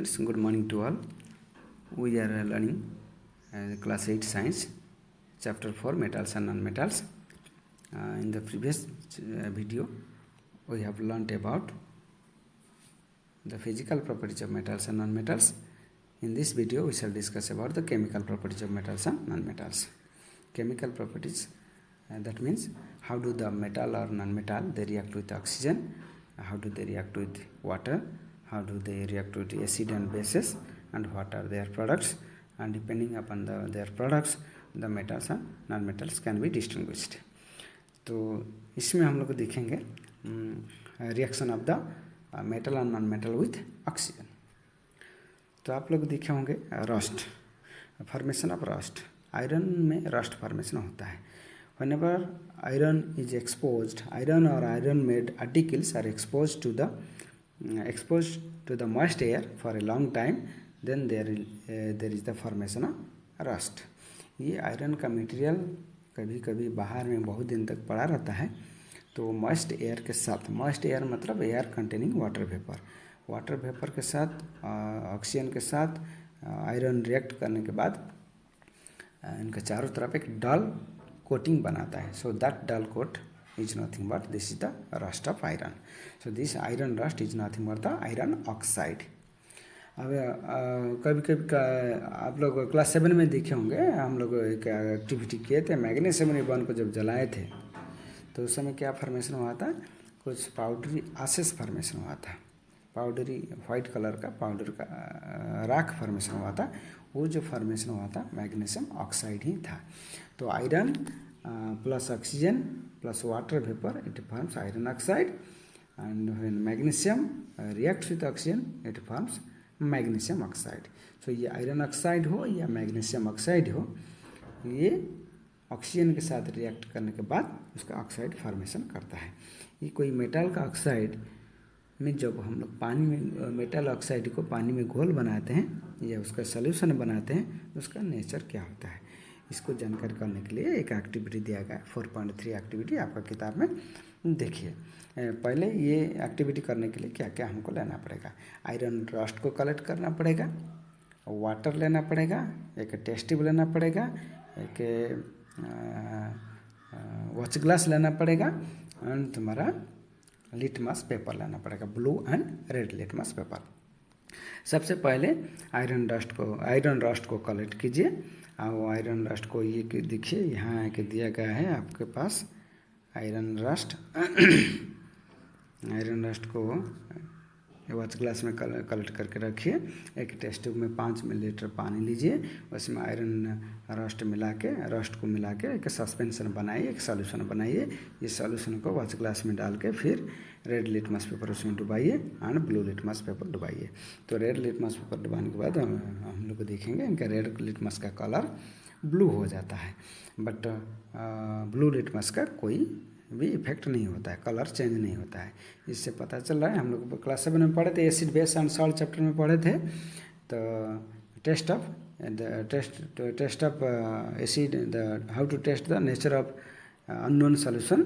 students, good morning to all. We are learning class 8 science chapter 4 metals and non-metals. In the previous video we have learnt about the physical properties of metals and non-metals. In this video we shall discuss about the chemical properties of metals and non-metals. Chemical properties, that means how do the metal or non-metal they react with oxygen, how do they react with water, how do they react with acid and bases, and what are their products, and depending upon their products the metals and non-metals can be distinguished. तो इसमें हम लोग देखेंगे reaction of the metal and non metal with oxygen. तो आप लोग देखे होंगे rust, formation of rust. Iron में रस्ट फॉर्मेशन होता है. whenever iron is exposed, iron or iron made articles are exposed to the moist air for a long time, then there is the formation of rust. ये iron का material कभी कभी बाहर में बहुत दिन तक पड़ा रहता है, तो मॉइस्ट एयर के साथ, मॉइस्ट एयर मतलब air containing water vapour, water vapour के साथ ऑक्सीजन के साथ आयरन रिएक्ट करने के बाद इनका चारों तरफ एक डल कोटिंग बनाता है. So that dull coat is nothing but this is the rust of iron. So this iron rust is nothing but the iron oxide. अब कभी कभी आप लोग क्लास 7 में देखे होंगे, हम लोग एक एक्टिविटी किए थे, मैग्नीशियम रिबन को जब जलाए थे तो उस समय क्या फॉर्मेशन हुआ था, कुछ पाउडरी आसेस फॉर्मेशन हुआ था, पाउडरी वाइट कलर का पाउडर का राख फॉर्मेशन हुआ था. वो जो फॉर्मेशन हुआ था मैग्नीशियम ऑक्साइड ही था. तो iron plus oxygen plus water vapor, it forms iron oxide, and when magnesium reacts with oxygen it forms magnesium oxide. So ये iron oxide हो या magnesium oxide हो, ये ऑक्सीजन के साथ रिएक्ट करने के बाद उसका ऑक्साइड फॉर्मेशन करता है. ये कोई मेटल का ऑक्साइड में जब हम लोग पानी में मेटल ऑक्साइड को पानी में घोल बनाते हैं या उसका सॉल्यूशन बनाते हैं, उसका नेचर क्या होता है, इसको जानकारी करने के लिए एक एक्टिविटी दिया गया है. 4.3 एक्टिविटी आपका किताब में देखिए. पहले ये एक्टिविटी करने के लिए क्या क्या हमको लेना पड़ेगा, आयरन रस्ट को कलेक्ट करना पड़ेगा, वाटर लेना पड़ेगा, एक टेस्ट ट्यूब लेना पड़ेगा, एक वॉच ग्लास लेना पड़ेगा, एंड तुम्हारा लिटमस पेपर लेना पड़ेगा, blue and red litmus paper. सबसे पहले आयरन रस्ट को कलेक्ट कीजिए. और आयरन रस्ट को ये देखिए यहाँ के दिया गया है आपके पास आयरन रस्ट. आयरन रस्ट को वॉच ग्लास में कलेक्ट करके रखिए. एक टेस्ट ट्यूब में 5 मिलीलीटर पानी लीजिए, उसमें आयरन रस्ट को मिला के एक सस्पेंशन बनाइए, एक सॉल्यूशन बनाइए. ये सॉल्यूशन को वॉच ग्लास में डाल के फिर रेड लिटमस पेपर उसमें डुबाइए एंड ब्लू लिटमस पेपर डुबाइए. तो रेड लिटमस पेपर डुबाने के बाद हम लोग देखेंगे इनका रेड लिटमस का कलर ब्लू हो जाता है, बट ब्लू लिटमस का कोई भी इफेक्ट नहीं होता है, कलर चेंज नहीं होता है. इससे पता चल रहा है, हम लोग क्लास 7 में पढ़े थे, acid base and salt chapter में पढ़े थे. तो test of acid, how to test the nature of unknown solution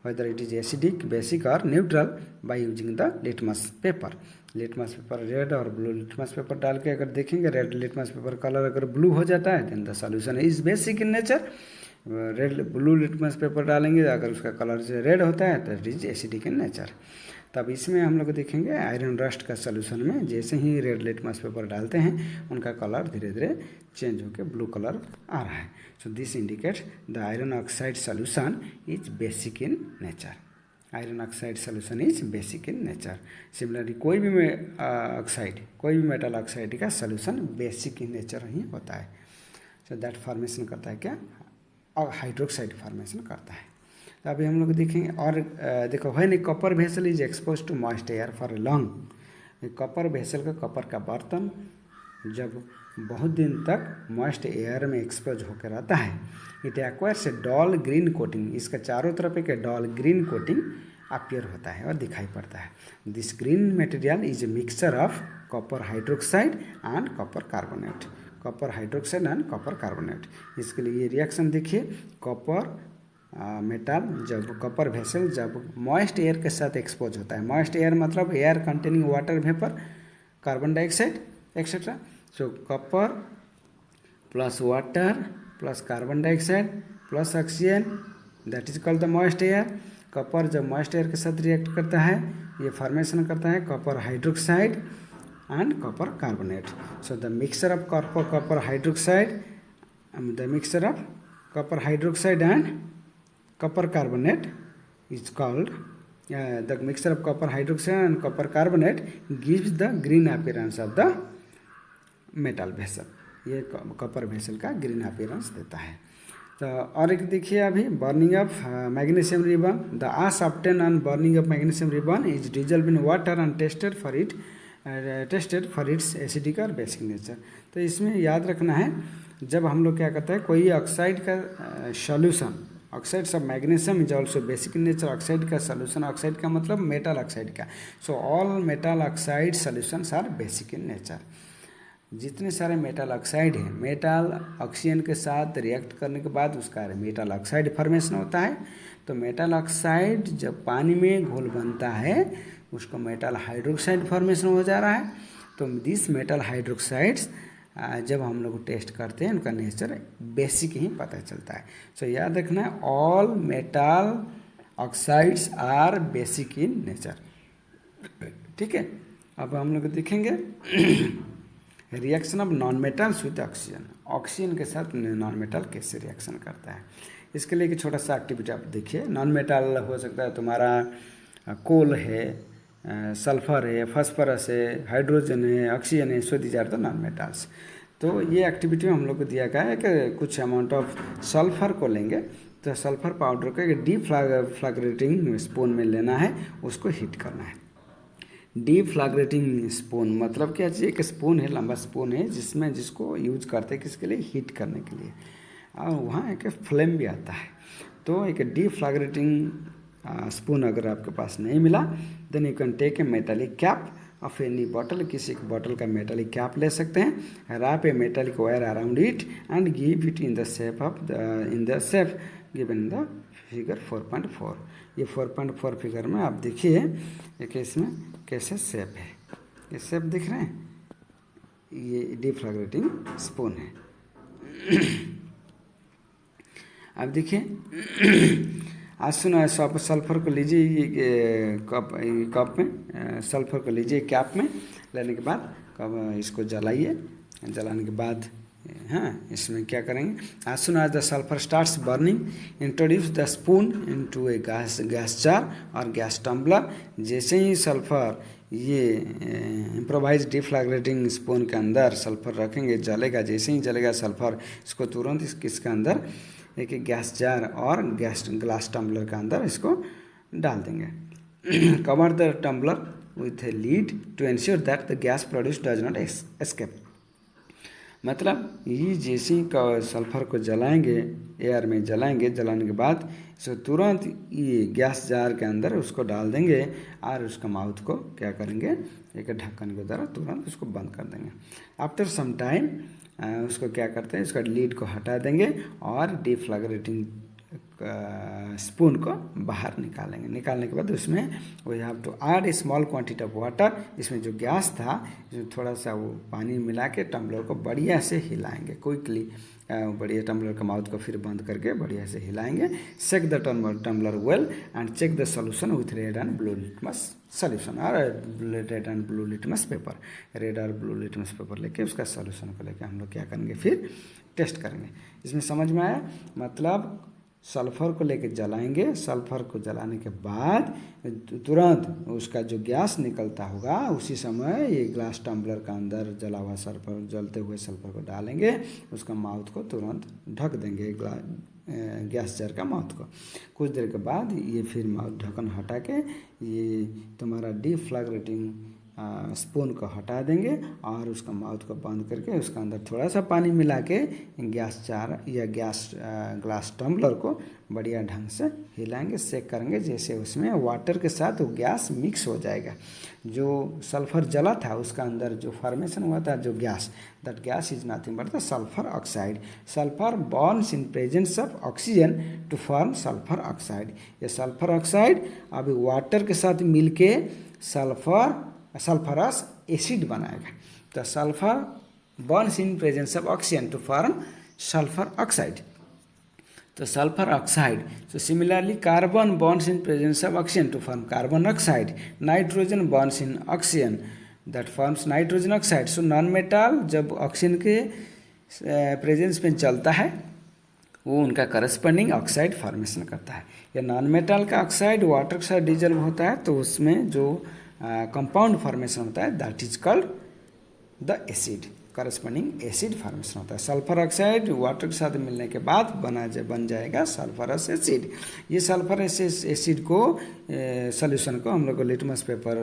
whether it is acidic, basic or neutral by using the litmus paper. Litmus paper red और blue litmus paper डाल के अगर देखेंगे, red litmus paper colour अगर blue हो जाता है then the solution is basic in nature. Red blue litmus paper डालेंगे, अगर उसका कलर से रेड होता है तो it is acidic in nature. तब इसमें हम लोग देखेंगे आयरन रस्ट का सॉल्यूशन में जैसे ही रेड लिटमस पेपर डालते हैं उनका कलर धीरे धीरे चेंज होकर ब्लू कलर आ रहा है. So this indicates the iron oxide solution is basic in nature. Iron oxide solution is basic in nature. Similarly कोई भी मेटल ऑक्साइड का सॉल्यूशन बेसिक इन नेचर ही होता है. सो दैट फॉर्मेशन करता है क्या, और हाइड्रोक्साइड फॉर्मेशन करता है. तो अभी हम लोग देखेंगे. और देखो, when a copper vessel is expose to moist air for a long, copper vessel का कॉपर का बर्तन जब बहुत दिन तक मॉइस्ट एयर में एक्सपोज होकर रहता है, it acquires A doll green coating. इसका चारों तरफ एक डॉल ग्रीन कोटिंग अपीयर होता है और दिखाई पड़ता है. This green material is a mixture of copper hydroxide and copper carbonate. Copper hydroxide and copper carbonate. इसके लिए ये रिएक्शन देखिए, कॉपर मेटल जब कॉपर वेसल जब मॉइस्ट एयर के साथ एक्सपोज होता है, मॉइस्ट एयर मतलब air containing water vapour carbon dioxide, etc. So copper plus water plus carbon dioxide plus oxygen, that is called the moist air. Copper जब moist air के साथ react करता है ये फॉर्मेशन करता है copper hydroxide and copper carbonate. So the mixture of copper hydroxide, the mixture of copper hydroxide and copper carbonate is called the mixture of copper hydroxide and copper carbonate gives the green appearance of the metal vessel. ये copper vessel का green appearance देता है. तो और एक देखिए अभी burning of magnesium ribbon. The ash obtain on burning of magnesium ribbon is dissolve in water and tested for its acidic और बेसिक नेचर. तो इसमें याद रखना है जब हम लोग क्या करते हैं कोई ऑक्साइड का solution, oxides of magnesium is also basic in nature. Oxide का सॉल्यूशन, ऑक्साइड का मतलब मेटल ऑक्साइड का. So all metal oxide solutions are basic in nature. जितने सारे मेटल ऑक्साइड हैं, मेटल ऑक्सीजन के साथ रिएक्ट करने के बाद उसका मेटल ऑक्साइड फॉर्मेशन होता है. तो मेटल ऑक्साइड जब पानी में घोल बनता है उसको मेटल हाइड्रोक्साइड फॉर्मेशन हो जा रहा है. तो दिस मेटल हाइड्रोक्साइड्स जब हम लोग टेस्ट करते हैं उनका नेचर बेसिक ही पता चलता है. सो याद रखना है all metal oxides are basic in nature. ठीक है. अब हम लोग देखेंगे reaction of non metals with oxygen. Oxygen के साथ नॉन मेटल कैसे रिएक्शन करता है. इसके लिए एक छोटा सा एक्टिविटी आप देखिए. नॉन मेटल हो सकता है तुम्हारा कोल है, सल्फर है, फास्फोरस है, हाइड्रोजन है, ऑक्सीजन है. So these are the non metals. तो ये एक्टिविटी में हम लोग को दिया गया है कि कुछ अमाउंट ऑफ सल्फर को लेंगे. तो सल्फर पाउडर को एक डीप फ्लैग्रेटिंग स्पून में लेना है, उसको हीट करना है. डीप फ्लैग्रेटिंग स्पून मतलब क्या चाहिए, एक स्पून है, लंबा स्पून है जिसको यूज करते हैं किसके लिए, हीट करने के लिए. और वहाँ एक फ्लेम भी आता है. तो एक डीप फ्लैग्रेटिंग स्पून अगर आपके पास नहीं मिला then you can take a metallic cap of any bottle. किसी एक बॉटल का मेटालिक कैप ले सकते हैं. Wrap a metallic wire around it and give it in the shape given in the figure 4.4. ये 4.4 फिगर में आप देखिए एक इसमें कैसे शेप है. ये शेप दिख रहे हैं, ये डीप फ्लैग्रेटिंग स्पून है. अब देखिए आज सुना है सल्फर को लीजिए, ये कप में सल्फर को लीजिए कैप में. लेने के बाद कब इसको जलाइए. जलाने के बाद हाँ इसमें क्या करेंगे, as soon as the sulfur starts burning introduce the spoon into a gas jar और गैस टम्बलर. जैसे ही सल्फर ये इम्प्रोवाइज डिफ्लैग्रेटिंग स्पून के अंदर सल्फर रखेंगे जलेगा. जैसे ही जलेगा सल्फर इसको तुरंत इसके अंदर एक गैस जार और ग्लास टम्बलर के अंदर इसको डाल देंगे. Cover the tumbler with a lid to ensure that the gas produce does not escape. मतलब ये जैसे ही सल्फर को जलाएंगे, एयर में जलाएंगे, जलाने के बाद इसको तुरंत ये गैस जार के अंदर उसको डाल देंगे और उसका माउथ को क्या करेंगे, एक ढक्कन के द्वारा तुरंत उसको बंद कर देंगे. आफ्टर सम टाइम उसको क्या करते हैं, इसका लीड को हटा देंगे और डिफ्लैग्रेटिंग स्पून को बाहर निकालेंगे. निकालने के बाद उसमें we have to add a small quantity of water. इसमें जो गैस था इसमें थोड़ा सा वो पानी मिला के टम्बलर को बढ़िया से हिलाएंगे क्विकली. बढ़िया टम्बलर का माउथ को फिर बंद करके बढ़िया से हिलाएंगे. Shake the tumbler well and check the solution with red and blue litmus solution और red and blue litmus paper. Red और ब्लू लिटमस पेपर लेके उसका सोल्यूशन को लेके हम लोग क्या करेंगे, फिर टेस्ट करेंगे. इसमें समझ में आया. मतलब सल्फर को लेके जलाएंगे. सल्फर को जलाने के बाद तुरंत उसका जो गैस निकलता होगा उसी समय ये ग्लास टम्बलर का अंदर जला हुआ सल्फर, जलते हुए सल्फर को डालेंगे. उसका माउथ को तुरंत ढक देंगे, गैस जार का माउथ को. कुछ देर के बाद ये फिर माउथ ढक्कन हटा के ये तुम्हारा डिफ्लैग्रेटिंग स्पून को हटा देंगे और उसका माउथ को बंद करके उसका अंदर थोड़ा सा पानी मिला के गैस जार या ग्लास टम्बलर को बढ़िया ढंग से हिलाएंगे, शेक करेंगे. जैसे उसमें वाटर के साथ वो गैस मिक्स हो जाएगा. जो सल्फर जला था उसका अंदर जो फॉर्मेशन हुआ था जो gas, that gas is nothing but the sulphur oxide. Sulphur burns in presence of oxygen to form sulphur oxide. ये सल्फर ऑक्साइड अभी वाटर के साथ मिलके सल्फरस एसिड बनाएगा। तो sulphur burns in presence of oxygen to form sulphur oxide. तो sulphur oxide, so similarly carbon bonds in presence of oxygen to form carbon oxide, nitrogen bonds in oxygen that forms nitrogen oxide। so non metal जब oxygen के presence में चलता है वो उनका corresponding oxide formation करता है। या नॉन मेटल का ऑक्साइड वाटर के साथ डिजल्व होता है तो उसमें जो कंपाउंड फॉर्मेशन होता है that is called the acid, corresponding acid formation होता है। सल्फर ऑक्साइड वाटर के साथ मिलने के बाद बन जाएगा सल्फरस एसिड। ये सल्फरस एसिड को सॉल्यूशन को हम लोग लिटमस पेपर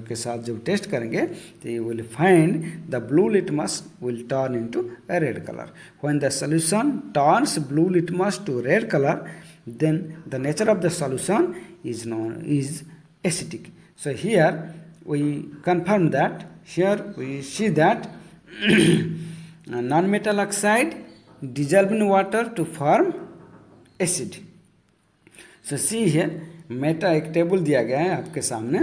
के साथ जब टेस्ट करेंगे तो you will find the blue litmus will turn into a red colour. When the solution turns blue litmus to red colour then the nature of the solution is acidic। so here we confirm that, here we see that non-metal oxide dissolve in water to form acid। so see here Meta एक table दिया गया है आपके सामने,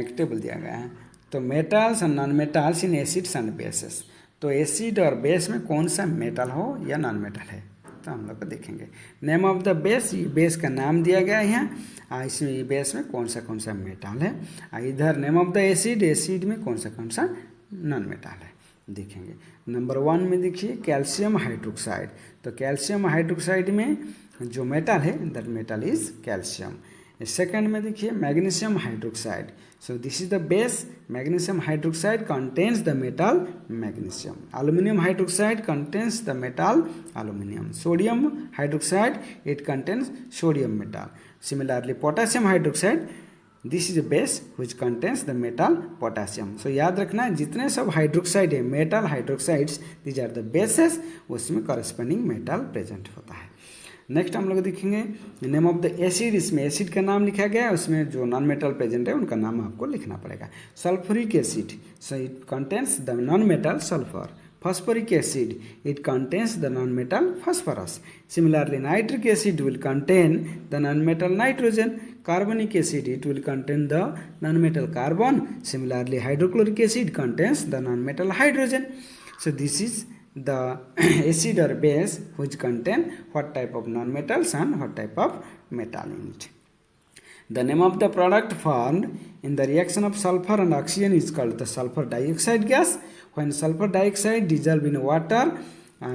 एक table दिया गया है। तो मेटल्स और non metals in acids and bases. तो एसिड और बेस में कौन सा मेटल हो या नॉन मेटल है तो हम लोग को देखेंगे। नेम ऑफ द बेस, ये बेस का नाम दिया गया है यहाँ। इसमें ये बेस में कौन सा मेटल है। इधर name of the acid, acid में कौन सा नॉन मेटल है देखेंगे। नंबर 1 में देखिए कैल्शियम हाइड्रोक्साइड। तो कैल्शियम हाइड्रोक्साइड में जो मेटल है that metal is calcium. Second में देखिए magnesium hydroxide. So this is the base. Magnesium hydroxide contains the metal magnesium. Aluminium hydroxide contains the metal aluminium. Sodium hydroxide it contains sodium metal. Similarly potassium hydroxide this is a base which contains the metal potassium. So याद रखना जितने सब hydroxide है metal hydroxides these are the bases, उसमें corresponding metal present होता है। Next हम लोग देखेंगे नेम ऑफ द एसिड। इसमें एसिड का नाम लिखा गया है, उसमें जो नॉन मेटल प्रेजेंट है उनका नाम आपको लिखना पड़ेगा। Sulphuric acid, so it contains the non metal sulphur. phosphoric acid, it contains the non-metal phosphorus। Similarly, nitric acid will contain the non-metal nitrogen। Carbonic acid, it will contain the non-metal carbon। Similarly, hydrochloric acid contains the non-metal hydrogen। So this is the acid or base which contain what type of non-metals and what type of metal in it। The name of the product formed in the reaction of sulfur and oxygen is called the sulfur dioxide gas। When sulfur dioxide dissolves in water,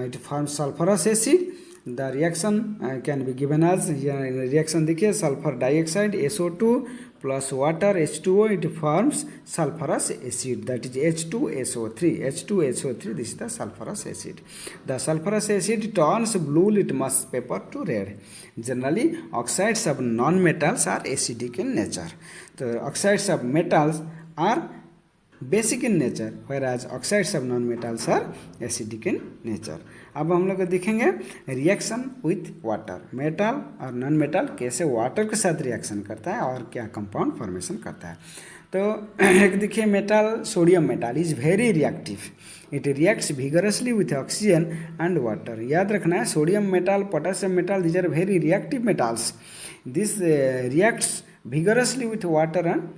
it forms sulfurous acid। The reaction can be given as here in the reaction देखिए sulfur dioxide SO2 plus water H2O, it forms sulfurous acid, that is H2SO3। H2SO3, this is the sulfurous acid। The sulfurous acid turns blue litmus paper to red। Generally oxides of non-metals are acidic in nature। So oxides of metals are basic in nature whereas oxides of non-metals are acidic in nature। अब हम लोग देखेंगे reaction with water. Metal और non metal कैसे water के साथ reaction करता है और क्या कंपाउंड फॉर्मेशन करता है। तो एक देखिए metal, sodium metal is very reactive. It reacts vigorously with oxygen and water। याद रखना है sodium metal, potassium metal these are very reactive metals. This reacts vigorously with water and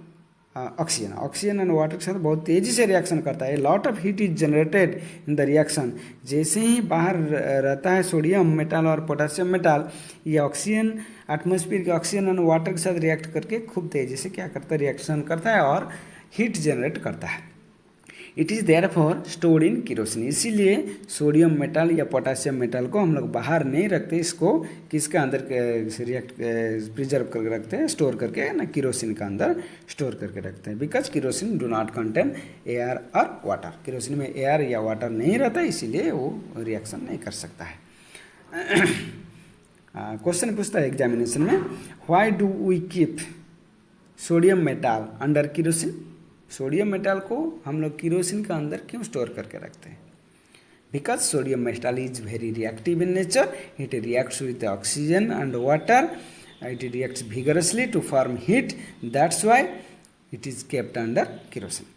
oxygen. Oxygen and water के साथ बहुत तेज़ी से reaction करता है। Lot of heat is generated in the reaction. जैसे ही बाहर रहता है सोडियम मेटल और पोटेशियम मेटल, ये ऑक्सीजन एटमॉस्फेयर के ऑक्सीजन एंड वाटर के साथ रिएक्ट करके खूब तेज़ी से क्या करता है रिएक्शन करता है और हीट जनरेट करता है। It is therefore stored in kerosene. इसीलिए सोडियम मेटल या पोटेशियम मेटल को हम लोग बाहर नहीं रखते, इसको किसके अंदर रिएक्ट प्रिजर्व करके रखते हैं, स्टोर करके ना किरोसिन का अंदर स्टोर करके रखते हैं। Because kerosene do not contain air और वाटर। किरोसिन में एयर या वाटर नहीं रहता, इसीलिए वो रिएक्शन नहीं कर सकता है। क्वेश्चन पूछता है एग्जामिनेशन में, why do we keep sodium metal under kerosene. Sodium metal को हम लोग किरोसिन का अंदर क्यों स्टोर करके रखते हैं। Because sodium metal is very reactive in nature. It reacts with oxygen and water. It reacts vigorously to form heat. That's why it is kept under kerosene.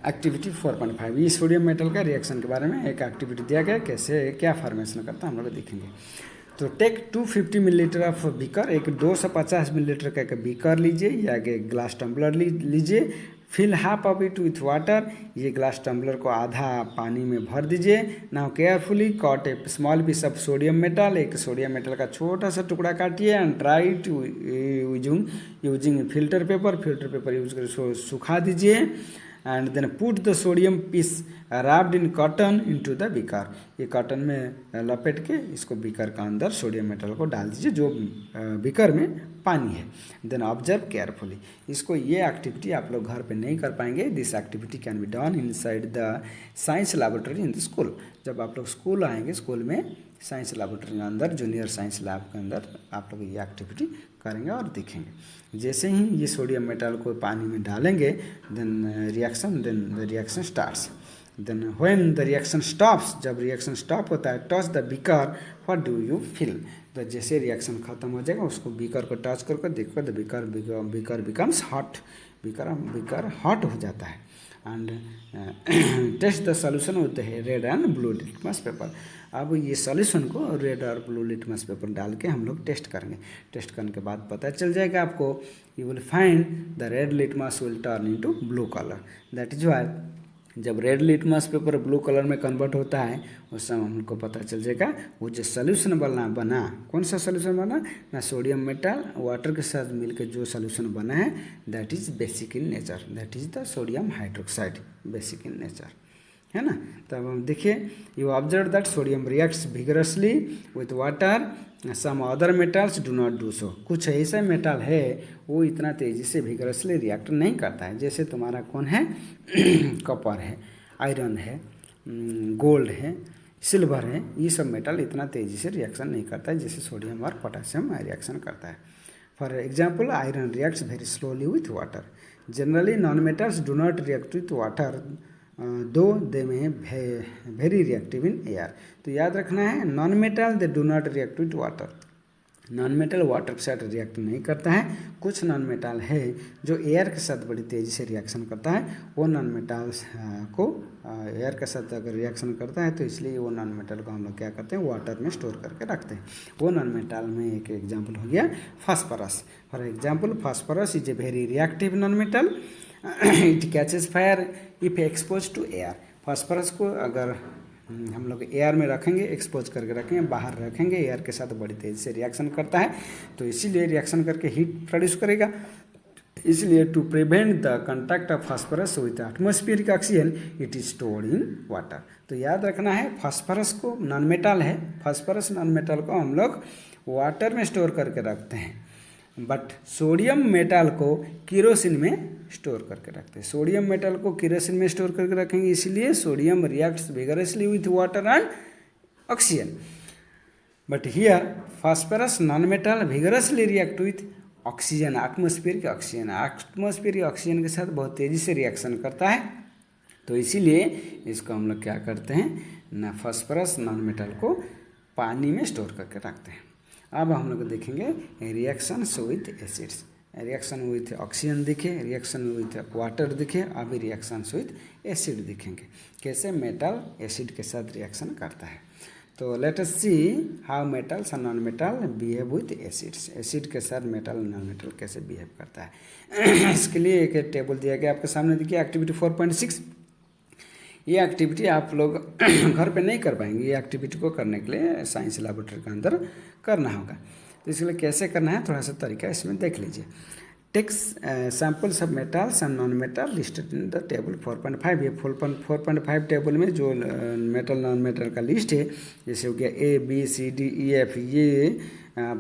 Activity 4.5, ये सोडियम मेटल का reaction के बारे में एक activity दिया गया, कैसे क्या फॉर्मेशन करता है हम लोग देखेंगे। तो टेक 250 मिलीलीटर ऑफ बीकर, एक 250 मिलीलीटर का एक बीकर लीजिए या एक ग्लास टम्बलर लीजिए। Fill half of it with water, ये ग्लास टम्बलर को आधा पानी में भर दीजिए। Now carefully cut a small piece of sodium metal, एक सोडियम मेटल का छोटा सा टुकड़ा काटिए and dry it using filter paper use कर सुखा दीजिए। And then put the sodium piece wrapped in cotton into the beaker, ये कॉटन में लपेट के इसको बीकर का अंदर सोडियम मेटल को डाल दीजिए जो बीकर में पानी है। देन ऑब्जर्व केयरफुली, इसको ये एक्टिविटी आप लोग घर पे नहीं कर पाएंगे। This activity can be done inside the science laboratory in the school. जब आप लोग स्कूल आएंगे, स्कूल में साइंस लैबोरेटरी के अंदर, जूनियर साइंस लैब के अंदर आप लोग ये एक्टिविटी करेंगे और देखेंगे। जैसे ही ये सोडियम मेटल को पानी में डालेंगे, then the reaction starts. Then when the reaction stops, जब रिएक्शन स्टॉप होता है, touch the beaker, what do you feel. तो जैसे रिएक्शन खत्म हो जाएगा, उसको बीकर को टच करके देखो, the beaker becomes hot, beaker hot हो जाता है। And test the solution with the red and blue litmus paper. अब ये सॉल्यूशन को रेड और ब्लू लिटमस पेपर डाल के हम लोग टेस्ट करेंगे। टेस्ट करने के बाद पता चल जाएगा आपको, you will find the red litmus will turn into blue colour. That is why जब red litmus paper blue colour में कन्वर्ट होता है, उस समय हमको पता चल जाएगा वो जो सोल्यूशन बना कौन सा सोल्यूशन बना ना, सोडियम मेटल वाटर के साथ मिलकर जो सोल्यूशन बना है, that is basic in nature, that is the sodium hydroxide, basic in nature, है ना। तब हम देखिए, you observe that sodium reacts vigorously with water, some other metals do not do so. कुछ ऐसा मेटल है वो इतना तेज़ी से विगरसली रिएक्ट नहीं करता है। जैसे तुम्हारा कौन है कॉपर है, आयरन है, गोल्ड है, सिल्वर है, ये सब मेटल इतना तेज़ी से रिएक्शन नहीं करता है जैसे सोडियम और पोटेशियम रिएक्शन करता है। For example, iron reacts very slowly with water. Generally non metals do not react with water दो दे में वेरी रिएक्टिव इन एयर। तो याद रखना है, non metal they do not react with water. Non metal water के साथ react नहीं करता है। कुछ नॉन मेटल है जो एयर के साथ बड़ी तेज़ी से रिएक्शन करता है। वो नॉन मेटल्स को एयर के साथ अगर रिएक्शन करता है तो इसलिए वो नॉन मेटल को हम लोग क्या करते हैं, वाटर में स्टोर करके रखते हैं। वो नॉन मेटल में एक एग्जाम्पल हो गया phosphorus. For example, phosphorus is a very reactive non metal, it catches fire if expose to air. Phosphorus को अगर हम लोग एयर में रखेंगे, एक्सपोज करके रखेंगे, बाहर रखेंगे, एयर के साथ बड़ी तेज़ी से रिएक्शन करता है, तो इसीलिए रिएक्शन करके हीट प्रोड्यूस करेगा। इसलिए to prevent the contact of phosphorus with atmospheric oxygen, it is stored in water. तो याद रखना है, फास्फोरस को नॉन मेटल है, फास्फोरस नॉन मेटल को हम लोग वाटर में स्टोर करके रखते हैं, बट सोडियम मेटल को केरोसिन में स्टोर करके रखते हैं। सोडियम मेटल को केरोसिन में स्टोर करके रखेंगे, इसलिए sodium reacts vigorously with water and oxygen. But here phosphorus non metal vigorously react with oxygen, atmospheric oxygen. Atmospheric oxygen के साथ बहुत तेज़ी से रिएक्शन करता है, तो इसीलिए इसको हम लोग क्या करते हैं ना, फास्फोरस नॉन मेटल को पानी में स्टोर करके रखते हैं। अब हम लोग देखेंगे reactions with acids. Reaction with oxygen दिखे, रिएक्शन विथ वाटर दिखे, अभी रिएक्शंस विथ एसिड दिखेंगे, कैसे मेटल एसिड के साथ रिएक्शन करता है। तो let us see how metals and non metal behave with acids. Acid के साथ मेटल नॉन मेटल कैसे बिहेव करता है। इसके लिए एक टेबल दिया गया आपके सामने, देखिए एक्टिविटी 4.6। ये एक्टिविटी आप लोग घर पे नहीं कर पाएंगे, ये एक्टिविटी को करने के लिए साइंस लैबोरेटरी के अंदर करना होगा। तो इसके लिए कैसे करना है, थोड़ा सा तरीका इसमें देख लीजिए। Takes samples of metals and non metal listed in the table 4.5। ये 4.5 टेबल में जो मेटल नॉन मेटल का लिस्ट है, जैसे हो गया ABCDEF, ये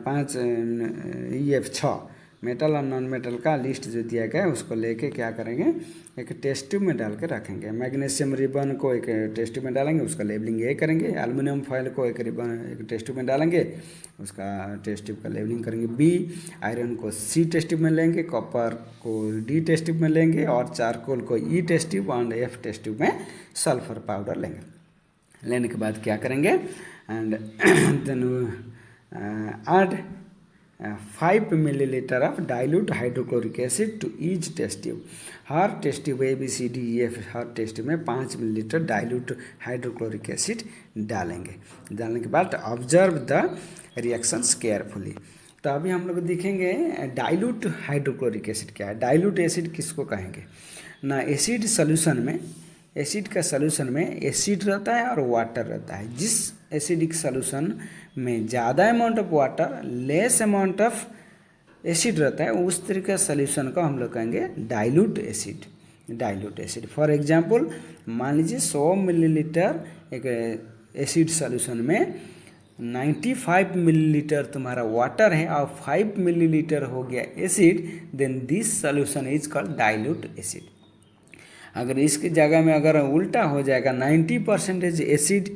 5 6 मेटल और नॉन मेटल का लिस्ट जो दिया गया है, उसको लेके क्या करेंगे, एक टेस्ट ट्यूब में डाल के रखेंगे। मैग्नीशियम रिबन को एक टेस्ट ट्यूब में डालेंगे, उसका लेबलिंग ए करेंगे। एल्युमिनियम फॉयल को एक टेस्ट ट्यूब में डालेंगे, उसका टेस्ट ट्यूब का लेबलिंग करेंगे B। आयरन को C टेस्ट ट्यूब में लेंगे, कॉपर को D टेस्ट ट्यूब में लेंगे, और चारकोल को E टेस्ट ट्यूब और F टेस्ट ट्यूब में सल्फर पाउडर लेंगे। लेने के बाद क्या करेंगे, and then add 5 milliliter of dilute hydrochloric acid to each test tube। हर टेस्ट ट्यूब ABCDEF हर टेस्ट ट्यूब में 5 मिलीलीटर डाइल्यूट हाइड्रोक्लोरिक एसिड डालेंगे। डालने के बाद ऑब्जर्व द रिएक्शंस केयरफुली। तो अभी हम लोग देखेंगे डाइल्यूट हाइड्रोक्लोरिक एसिड क्या है। डाइल्यूट एसिड किसको कहेंगे, ना एसिड सॉल्यूशन में, एसिड का सॉल्यूशन में एसिड रहता है और वाटर रहता है। जिस एसिडिक सॉल्यूशन में ज़्यादा amount of water, less amount of acid रहता है, उस तरह का सॉल्यूशन को हम लोग कहेंगे dilute acid. Dilute acid for example, मान लीजिए 100 मिलीलीटर एक एसिड सॉल्यूशन में 95 मिलीलीटर तुम्हारा वाटर है और 5 मिलीलीटर हो गया acid, then this solution is called dilute acid. अगर इसकी जगह में अगर उल्टा हो जाएगा, 90% एसिड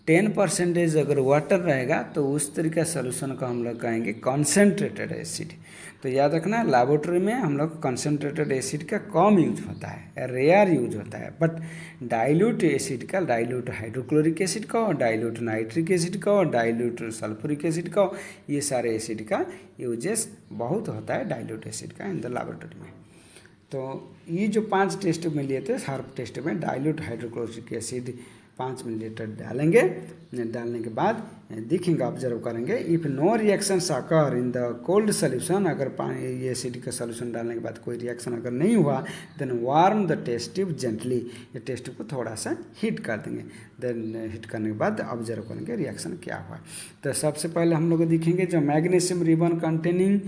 10% अगर वाटर रहेगा, तो उस तरीके सॉल्यूशन को हम लोग कहेंगे कॉन्सेंट्रेटेड एसिड। तो याद रखना, लैबोरेटरी में हम लोग कॉन्सेंट्रेटेड एसिड का कम यूज होता है, रेयर यूज होता है, बट डाइल्यूट एसिड का, डाइल्यूट हाइड्रोक्लोरिक एसिड का, डाइल्यूट नाइट्रिक एसिड का, डाइल्यूट सल्फ्यूरिक एसिड का, ये सारे एसिड का यूजेस बहुत होता है डाइल्यूट एसिड का इन द लैबोरेटरी में। तो ये जो 5 टेस्ट में लिए थे, हर टेस्ट में डाइल्यूट हाइड्रोक्लोरिक एसिड 5 मिलीलीटर डालेंगे। डालने के बाद देखेंगे, ऑब्जर्व करेंगे, if no reactions occur in the cold solution, अगर पानी ये एसिड का सोल्यूशन डालने के बाद कोई रिएक्शन अगर नहीं हुआ, then warm the test tube gently, ये टेस्ट ट्यूब को थोड़ा सा हीट कर देंगे। देन हीट करने के बाद ऑब्जर्व करेंगे रिएक्शन क्या हुआ। तो सबसे पहले हम लोग देखेंगे जो magnesium ribbon containing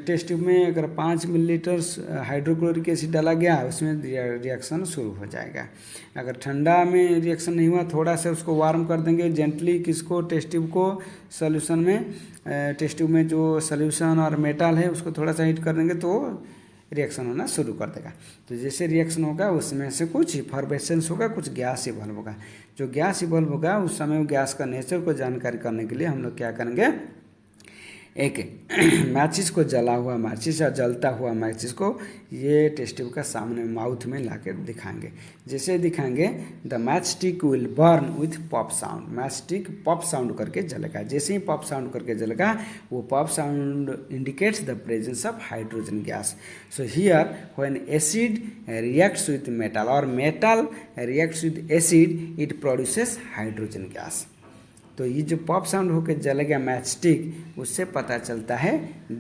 test tube में अगर 5 मिलीलीटर हाइड्रोक्लोरिक एसिड डाला गया, उसमें रिएक्शन शुरू हो जाएगा। अगर ठंडा में रिएक्शन नहीं हुआ, थोड़ा सा उसको वार्म कर देंगे जेंटली, किसको, टेस्ट ट्यूब को, सॉल्यूशन में, टेस्ट ट्यूब में जो सॉल्यूशन और मेटल है उसको थोड़ा सा हीट कर देंगे तो रिएक्शन होना शुरू कर देगा। तो जैसे रिएक्शन होगा उसमें से कुछ इफर्वेसेंस होगा, कुछ गैस इवॉल्व होगा। जो गैस इवॉल्व होगा उस समय गैस का नेचर को जानकारी करने के लिए हम लोग क्या करेंगे, एक मैचिस को, जला हुआ मैचिस या जलता हुआ मैचिस को ये टेस्ट ट्यूब का सामने माउथ में लाकर दिखाएंगे। जैसे दिखाएंगे, the matchstick will burn with pop sound, matchstick pop sound करके जलेगा। जैसे ही पॉप साउंड करके जलेगा, वो pop sound indicates the presence of hydrogen gas. So here when acid reacts with metal और metal reacts with acid, it produces hydrogen gas. तो ये जो पॉप साउंड होकर जलेगा मैच स्टिक, उससे पता चलता है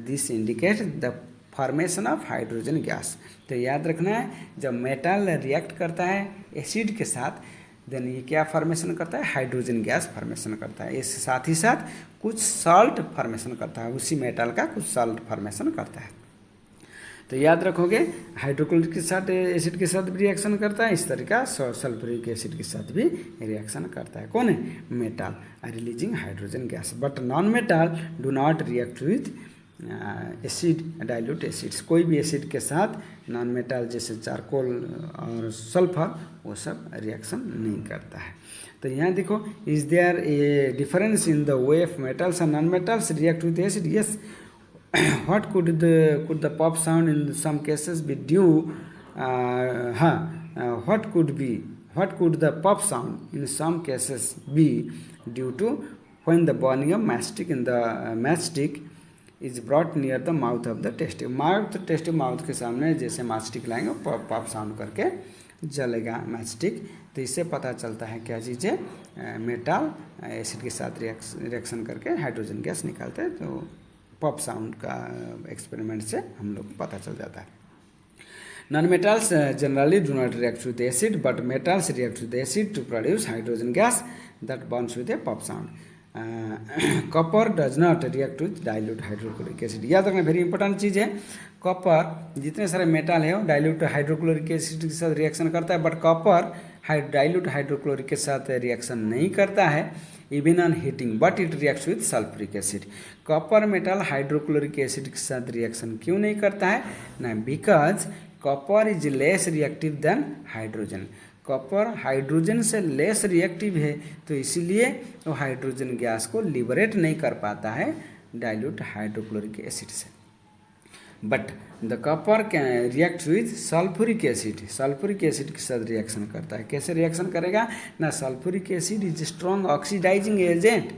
this indicate the formation of hydrogen gas. तो याद रखना है, जब मेटल रिएक्ट करता है एसिड के साथ, देन ये क्या फॉर्मेशन करता है, हाइड्रोजन गैस फॉर्मेशन करता है। इसके साथ ही साथ कुछ सॉल्ट फॉर्मेशन करता है, उसी मेटल का कुछ सॉल्ट फॉर्मेशन करता है। तो याद रखोगे, हाइड्रोक्लोरिक के साथ एसिड के साथ भी रिएक्शन करता है, इस तरीका सल्फ्यूरिक एसिड के साथ भी रिएक्शन करता है। कौन है, metal, releasing hydrogen gas. But non metal do not react with acid, dilute acids. कोई भी एसिड के साथ नॉन मेटल जैसे चारकोल और सल्फर, वो सब रिएक्शन नहीं करता है। तो यहाँ देखो, is there a difference in the way of metals and non metals react with acid? Yes. What could the pop sound in some cases be due? What could the pop sound in some cases be due to when the burning of matchstick in the matchstick is brought near the mouth of the test tube? Mouth के सामने जैसे matchstick लाएंगे, pop sound करके जलेगा matchstick. तो इससे पता चलता है क्या चीज़ें, मेटल एसिड के साथ रिएक्शन करके हाइड्रोजन गैस निकालते हैं। तो पॉप साउंड का एक्सपेरिमेंट से हम लोग को पता चल जाता है। Non metals generally do not react with acid, but metals react with acid to produce hydrogen gas that burns with a pop sound. Copper does not react with dilute hydrochloric acid. याद रखना, very important चीज़ है। Copper, जितने सारे metal है वो dilute hydrochloric acid के साथ reaction करता है, बट कॉपर डाइल्यूट हाइड्रोक्लोरिक के साथ रिएक्शन नहीं करता है, even on heating, but it reacts with sulphuric acid. Copper metal hydrochloric acid के साथ रिएक्शन क्यों नहीं करता है ना, because copper is less reactive than hydrogen. Copper hydrogen से लेस रिएक्टिव है, तो इसीलिए वो हाइड्रोजन गैस को लिबरेट नहीं कर पाता है डाइल्यूट हाइड्रोक्लोरिक एसिड से। But the copper can react with sulphuric acid. Sulphuric acid के साथ रिएक्शन करता है। कैसे रिएक्शन करेगा ना, sulphuric acid is strong oxidising agent.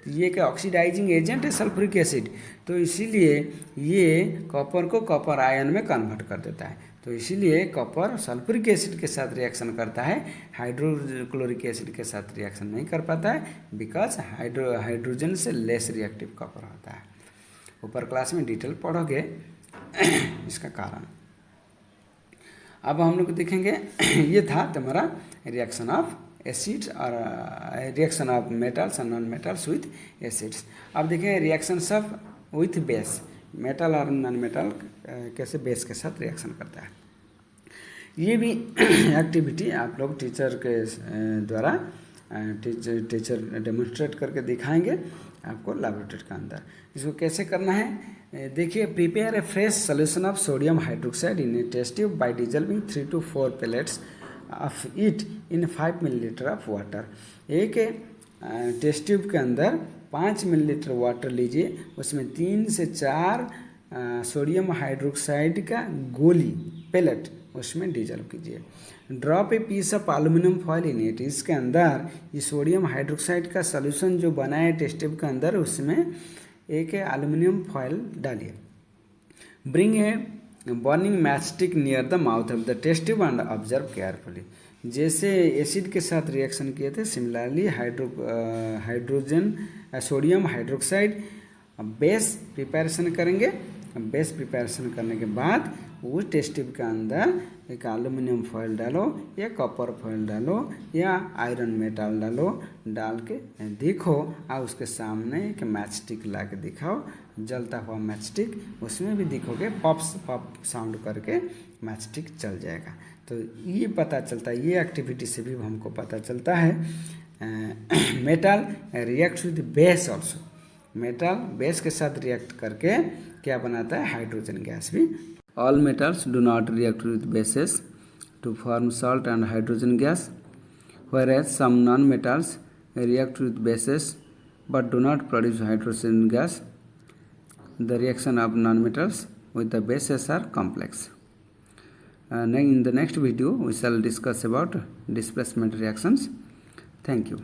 ये क्या ऑक्सीडाइजिंग एजेंट है सल्फ्यूरिक एसिड, तो इसीलिए ये कॉपर को कॉपर आयन में कन्वर्ट कर देता है। तो इसीलिए कॉपर सल्फ्यूरिक एसिड के साथ रिएक्शन करता है, हाइड्रोक्लोरिक एसिड के साथ रिएक्शन नहीं कर पाता है, बिकॉज हाइड्रोजन से लेस रिएक्टिव कॉपर होता है। ऊपर क्लास में डिटेल पढ़ोगे इसका कारण। अब हम लोग देखेंगे ये था तुम्हारा रिएक्शन ऑफ एसिड्स और रिएक्शन ऑफ मेटल्स और नॉन मेटल्स विथ एसिड्स। अब देखें reactions of with base, metal और नॉन मेटल कैसे बेस के साथ रिएक्शन करता है। ये भी एक्टिविटी आप लोग टीचर के द्वारा टीचर डेमोन्स्ट्रेट करके दिखाएंगे आपको लैबोरेटरी के अंदर। इसको कैसे करना है देखिए, prepare a fresh solution of sodium hydroxide in a test tube by dissolving 3 to 4 pellets of it in 5 millilitre of water. एक टेस्ट ट्यूब के अंदर 5 मिलीलीटर वाटर लीजिए, उसमें 3 से 4 सोडियम हाइड्रोक्साइड का गोली पेलेट उसमें डिजल्व कीजिए। Drop a piece of aluminium foil in it, इसके अंदर ये सोडियम हाइड्रोक्साइड का सोल्यूशन जो बना है टेस्ट ट्यूब के अंदर उसमें एक एल्यूमिनियम फॉयल डालिए। Bring a burning match stick near the mouth of the test tube and observe carefully. जैसे एसिड के साथ रिएक्शन किए थे similarly hydrogen sodium hydroxide base preparation करेंगे। बेस प्रिपरेशन करने के बाद उस टेस्ट ट्यूब के अंदर एक एल्यूमिनियम फॉयल डालो या कॉपर फॉयल डालो या आयरन मेटल डालो, डाल के देखो और उसके सामने एक मैच स्टिक ला के दिखाओ, जलता हुआ मैच स्टिक, उसमें भी दिखोगे पॉप साउंड करके मैच स्टिक चल जाएगा। तो ये पता चलता है, ये एक्टिविटी से भी हमको पता चलता है metal react with base also. Metal base के साथ रिएक्ट करके क्या बनाता है, हाइड्रोजन गैस भी। All metals do not react with bases to form salt and hydrogen gas, whereas some non-metals react with bases but do not produce hydrogen gas. The reaction of non-metals with the bases are complex. In the next video, we shall discuss about displacement reactions. Thank you.